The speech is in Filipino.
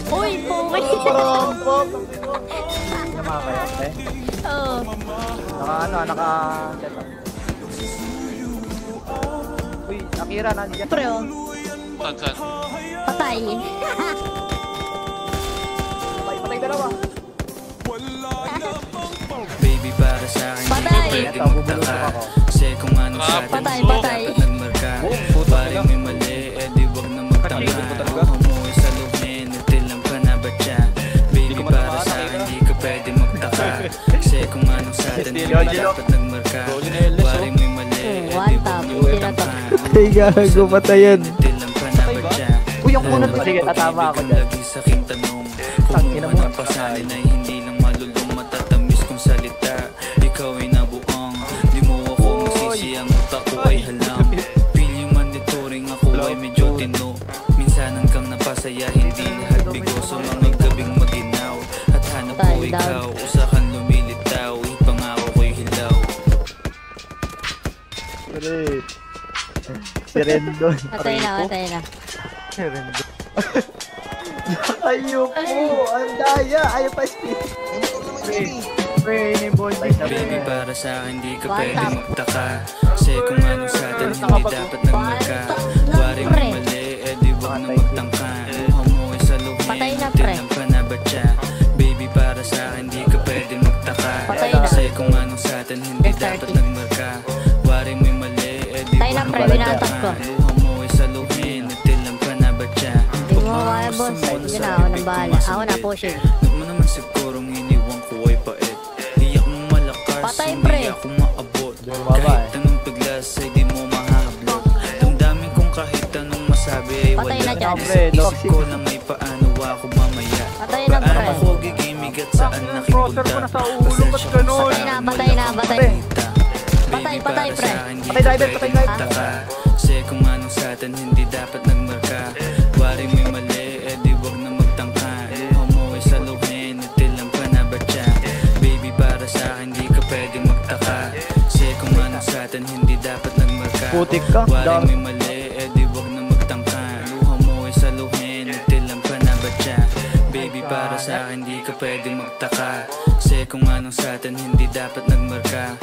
Uy, pumay. Parang pop. Tama ba yan, eh? Oo. Naka-set up. Uy, Akira, nandiyan. Pre, oh. Saan? Patay. Patay dalawa. Baby, para sa akin Patay. di ka pwede magtaka. Kasi kung ano sa atin Patay, hindi patay. dapat nagmarka. Paring may mali, eh di wag na magtaka. Umuwi sa luhin, natilang ka na ba siya? Baby, para sa akin di ka pwede magtaka. Kasi kung ano sa atin hindi dapat nagmarka. Paring may mali, eh di wag na magtaka. Ay, gago, patayan. Natilang ka na ba siya? Uy, ang kunat pa. Sige, tatama ako dyan. Lagi sa aking tanong kung ano ang pasalin ay hindi lang malulong matatamis kong salita. Ikaw ay nabuang, di mo ako masisi, ang utak ko ay halang. Feeling monitoring ako ay medyo tino. Minsan hanggang napasaya, hindi lahat bigo. So mga gabing maginaw at hanap ko ikaw, usakan lumilitaw, ipangako ko'y hilaw. Si Rendon. Patay na, patay na. Si Rendon. Ayaw po! Ang daya! Ayaw pa speed! Pre, ni Bondi. Baby, para sa akin di ka pwede magtaka. Kasi kung ano sa atin hindi dapat nagmarka. Waring may mali, eh di wag na magtangka. Luha mo ay sa luhin, Patay na, pre. tinang ka na ba siya? Baby, para sa akin di ka pwede magtaka. Patay na. Kasi kung ano sa atin hindi dapat nagmarka. Waring may mali, eh di Patay na, wag pre. na Binatak ko. magtangka. Luha mo ay sa luhin, tinang ka na ba siya? Hindi mo kaya, boss. Sige na, ako nang bahala. Ako na, pushing. Huwag mo naman sigurong iniwang ko ay pait. Iyak mo malakas, Patay, hindi pre. ako maabot. Kahit anong piglas ay di mo mahablot. Damdamin kong kahit anong masabi ay Patay wala. na dyan. Sa isip ko lang may paano ako mamaya. Patay na, pre. Paano ako gigimig at saan nakipunta. Pasensya kung Patay na, patay na, patay. Patay, patay, pre. Patay driver, patay driver. Kasi kung ano sa atin hindi dapat nagmarka. Waring may mali, eh di wag na magtangka. Luha mo ay sa luhin, natilang ka na ba siya? Baby, para sa akin di ka pwede magtaka. Kasi kung ano sa atin hindi dapat nagmarka. Putik ka. Waring may mali, eh di wag na magtangka. Luha mo ay sa luhin, natilang ka na ba siya? Baby, para sa akin di ka pwede magtaka. Kasi kung ano sa atin hindi dapat nagmarka.